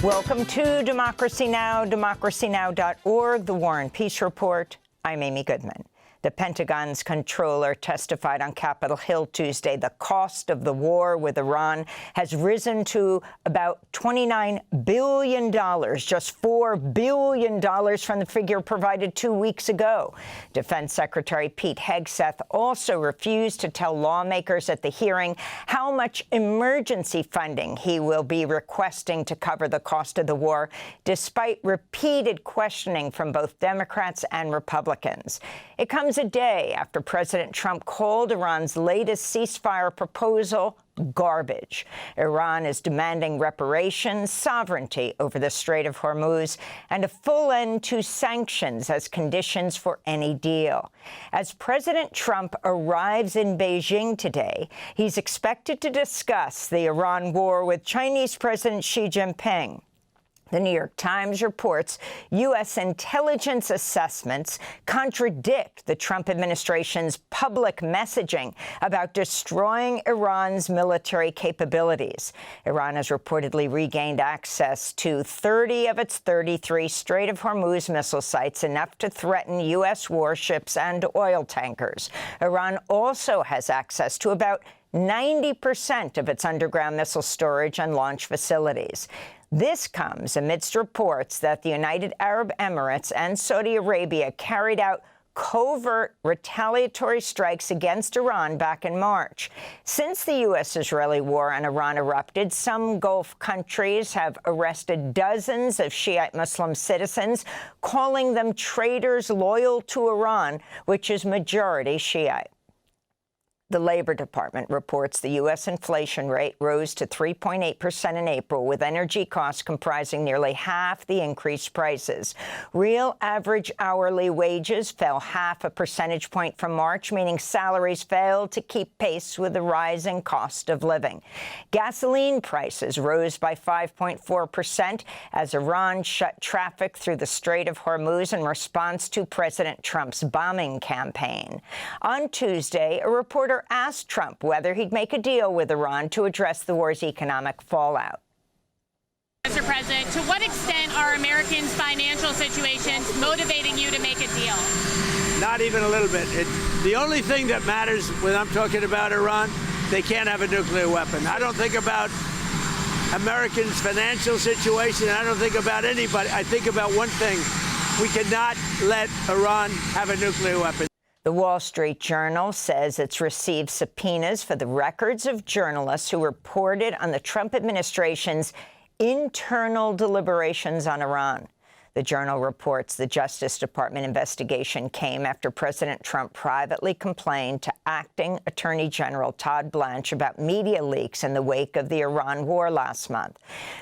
Welcome to Democracy Now!, democracynow.org, The War and Peace Report. I'm Amy Goodman. The Pentagon's comptroller testified on Capitol Hill Tuesday the cost of the war with Iran has risen to about $29 billion, just $4 billion from the figure provided 2 weeks ago. Defense Secretary Pete Hegseth also refused to tell lawmakers at the hearing how much emergency funding he will be requesting to cover the cost of the war, despite repeated questioning from both Democrats and Republicans. It comes a day after President Trump called Iran's latest ceasefire proposal garbage. Iran is demanding reparations, sovereignty over the Strait of Hormuz, and a full end to sanctions as conditions for any deal. As President Trump arrives in Beijing today, he's expected to discuss the Iran war with Chinese President Xi Jinping. The New York Times reports U.S. intelligence assessments contradict the Trump administration's public messaging about destroying Iran's military capabilities. Iran has reportedly regained access to 30 of its 33 Strait of Hormuz missile sites, enough to threaten U.S. warships and oil tankers. Iran also has access to about 90% of its underground missile storage and launch facilities. This comes amidst reports that the United Arab Emirates and Saudi Arabia carried out covert retaliatory strikes against Iran back in March. Since the U.S.-Israeli war on Iran erupted, some Gulf countries have arrested dozens of Shiite Muslim citizens, calling them traitors loyal to Iran, which is majority Shiite. The Labor Department reports the U.S. inflation rate rose to 3.8% in April, with energy costs comprising nearly half the increased prices. Real average hourly wages fell half a percentage point from March, meaning salaries failed to keep pace with the rising cost of living. Gasoline prices rose by 5.4% as Iran shut traffic through the Strait of Hormuz in response to President Trump's bombing campaign. On Tuesday, a reporter asked Trump whether he'd make a deal with Iran to address the war's economic fallout. Mr. President, to what extent are Americans' financial situations motivating you to make a deal? Not even a little bit. The only thing that matters when I'm talking about Iran, they can't have a nuclear weapon. I don't think about Americans' financial situation. I don't think about anybody. I think about one thing. We cannot let Iran have a nuclear weapon. The Wall Street Journal says it's received subpoenas for the records of journalists who reported on the Trump administration's internal deliberations on Iran. The Journal reports the Justice Department investigation came after President Trump privately complained to acting Attorney General Todd Blanche about media leaks in the wake of the Iran war last month.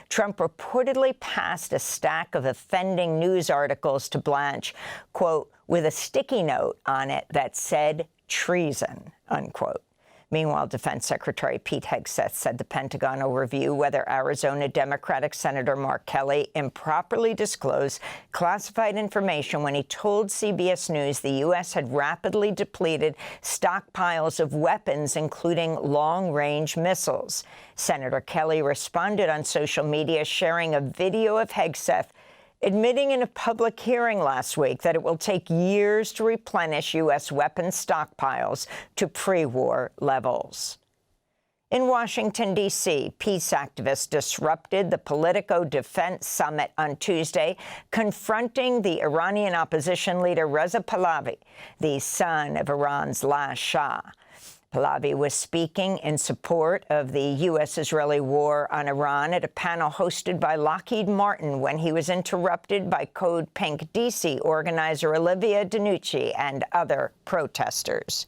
Trump reportedly passed a stack of offending news articles to Blanche, quote, with a sticky note on it that said treason, unquote. Meanwhile, Defense Secretary Pete Hegseth said the Pentagon will review whether Arizona Democratic Senator Mark Kelly improperly disclosed classified information when he told CBS News the U.S. had rapidly depleted stockpiles of weapons, including long-range missiles. Senator Kelly responded on social media, sharing a video of Hegseth admitting in a public hearing last week that it will take years to replenish U.S. weapons stockpiles to pre-war levels. In Washington, D.C., peace activists disrupted the Politico Defense Summit on Tuesday, confronting the Iranian opposition leader Reza Pahlavi, the son of Iran's last Shah. Pahlavi was speaking in support of the U.S.-Israeli war on Iran at a panel hosted by Lockheed Martin when he was interrupted by Code Pink D.C. organizer Olivia DeNucci and other protesters.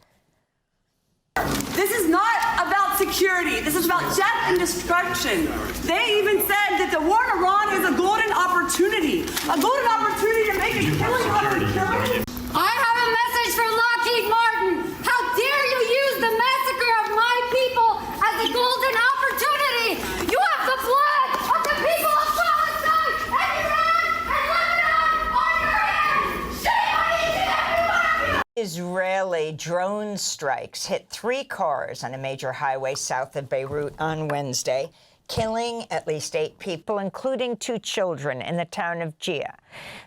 This is not about security. This is about death and destruction. They even said that the war in Iran is a golden opportunity to make a killing uncurable. I have a message for Lockheed Martin. How dare you use the massacre of my people as a golden opportunity? You have the blood of the people of Palestine and Iran and Lebanon on your hands. Shame on each and every one of you. Israeli drone strikes hit 3 cars on a major highway south of Beirut on Wednesday, killing at least 8 people, including 2 children, in the town of Gia.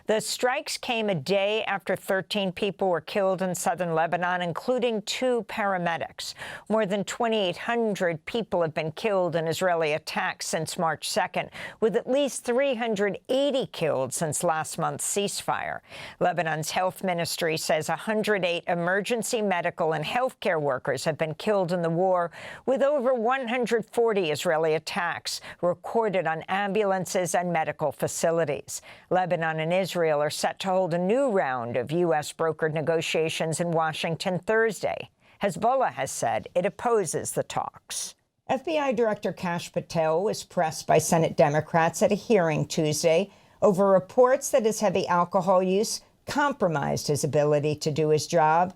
The strikes came a day after 13 people were killed in southern Lebanon, including 2 paramedics. More than 2,800 people have been killed in Israeli attacks since March 2nd, with at least 380 killed since last month's ceasefire. Lebanon's health ministry says 108 emergency medical and healthcare workers have been killed in the war, with over 140 Israeli attacks recorded on ambulances and medical facilities. Lebanon and Israel are set to hold a new round of U.S.-brokered negotiations in Washington Thursday. Hezbollah has said it opposes the talks. FBI Director Kash Patel was pressed by Senate Democrats at a hearing Tuesday over reports that his heavy alcohol use compromised his ability to do his job.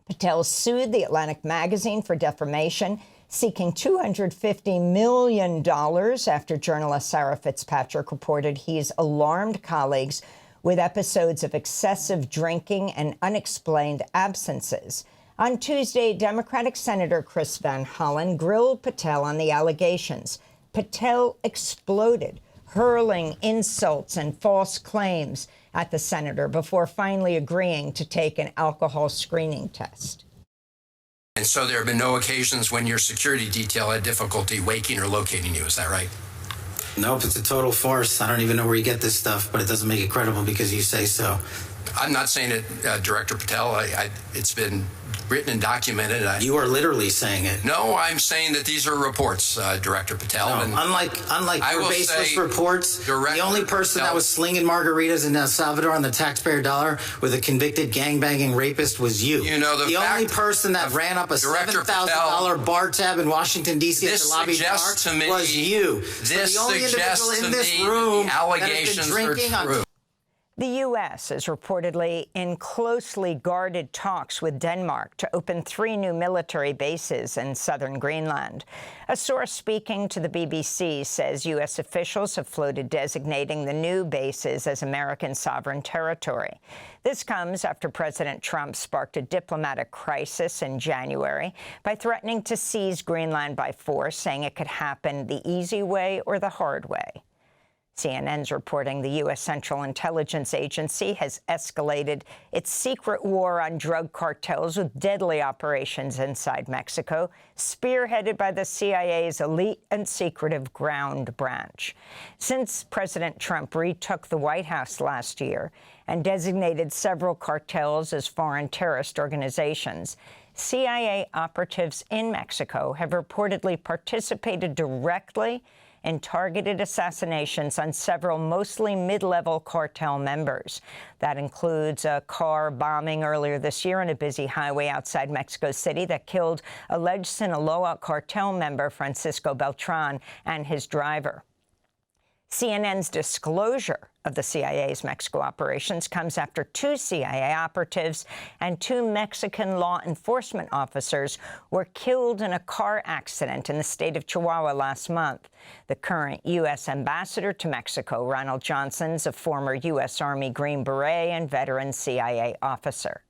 Patel sued The Atlantic magazine for defamation, seeking $250 million after journalist Sarah Fitzpatrick reported he's alarmed colleagues with episodes of excessive drinking and unexplained absences. On Tuesday, Democratic Senator Chris Van Hollen grilled Patel on the allegations. Patel exploded, hurling insults and false claims at the senator before finally agreeing to take an alcohol screening test. And so there have been no occasions when your security detail had difficulty waking or locating you. Is that right? Nope, it's a total farce. I don't even know where you get this stuff, but it doesn't make it credible because you say so. I'm not saying it, Director Patel. It's been written and documented. You are literally saying it. No, I'm saying that these are reports, Director Patel. No, and unlike your baseless reports, the only person that was slinging margaritas in El Salvador on the taxpayer dollar with a convicted gangbanging rapist was you. You know, the only person that ran up a $7,000 bar tab in Washington, D.C. at the lobby bar was you. This so the only individual in this room that has been drinking are true. The U.S. is reportedly in closely guarded talks with Denmark to open 3 new military bases in southern Greenland. A source speaking to the BBC says U.S. officials have floated designating the new bases as American sovereign territory. This comes after President Trump sparked a diplomatic crisis in January by threatening to seize Greenland by force, saying it could happen the easy way or the hard way. CNN's reporting the U.S. Central Intelligence Agency has escalated its secret war on drug cartels with deadly operations inside Mexico, spearheaded by the CIA's elite and secretive ground branch. Since President Trump retook the White House last year and designated several cartels as foreign terrorist organizations, CIA operatives in Mexico have reportedly participated directly in targeted assassinations on several mostly mid-level cartel members. That includes a car bombing earlier this year on a busy highway outside Mexico City that killed alleged Sinaloa cartel member Francisco Beltran and his driver. CNN's disclosure of the CIA's Mexico operations comes after 2 CIA operatives and 2 Mexican law enforcement officers were killed in a car accident in the state of Chihuahua last month. The current U.S. ambassador to Mexico, Ronald Johnson's a former U.S. Army Green Beret and veteran CIA officer.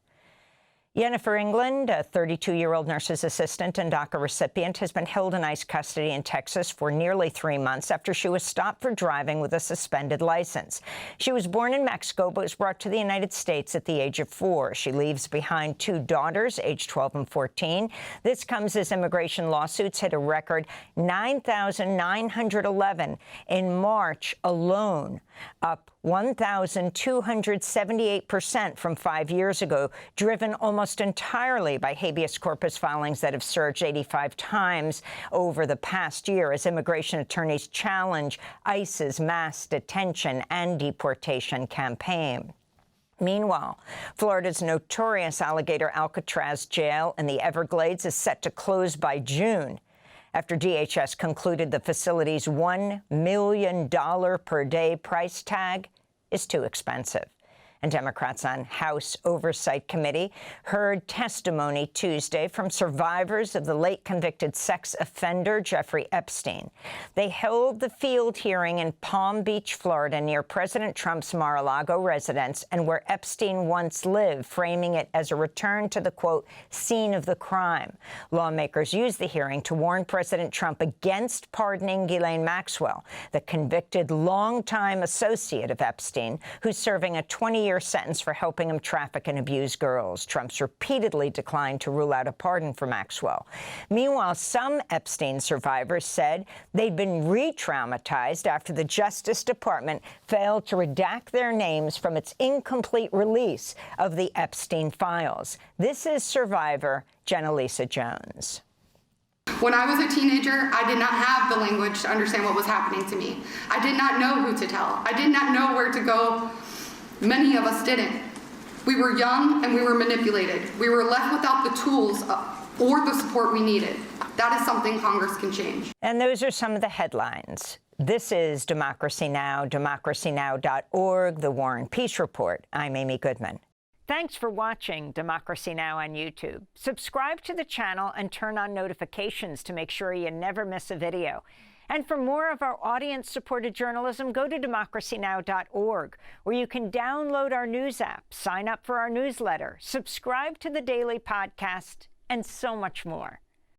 Jennifer England, a 32-year-old nurse's assistant and DACA recipient, has been held in ICE custody in Texas for nearly 3 months after she was stopped for driving with a suspended license. She was born in Mexico but was brought to the United States at the age of 4. She leaves behind 2 daughters, aged 12 and 14. This comes as immigration lawsuits hit a record 9,911 in March alone, up 1,278% from 5 years ago, driven almost entirely by habeas corpus filings that have surged 85 times over the past year as immigration attorneys challenge ICE's mass detention and deportation campaign. Meanwhile, Florida's notorious alligator Alcatraz jail in the Everglades is set to close by June, after DHS concluded the facility's $1 million per day price tag is too expensive. And Democrats on House Oversight Committee heard testimony Tuesday from survivors of the late convicted sex offender Jeffrey Epstein. They held the field hearing in Palm Beach, Florida, near President Trump's Mar-a-Lago residence and where Epstein once lived, framing it as a return to the, quote, scene of the crime. Lawmakers used the hearing to warn President Trump against pardoning Ghislaine Maxwell, the convicted longtime associate of Epstein, who's serving a 20-year sentence for helping him traffic and abuse girls. Trump's repeatedly declined to rule out a pardon for Maxwell. Meanwhile, some Epstein survivors said they'd been re-traumatized after the Justice Department failed to redact their names from its incomplete release of the Epstein files. This is survivor Jenna-Lisa Jones. When I was a teenager, I did not have the language to understand what was happening to me. I did not know who to tell. I did not know where to go. Many of us didn't. We were young and we were manipulated. We were left without the tools or the support we needed. That is something Congress can change. And those are some of the headlines. This is Democracy Now!, democracynow.org, The War and Peace Report. I'm Amy Goodman. Thanks for watching Democracy Now! On YouTube. Subscribe to the channel and turn on notifications to make sure you never miss a video. And for more of our audience-supported journalism, go to democracynow.org, where you can download our news app, sign up for our newsletter, subscribe to the daily podcast, and so much more.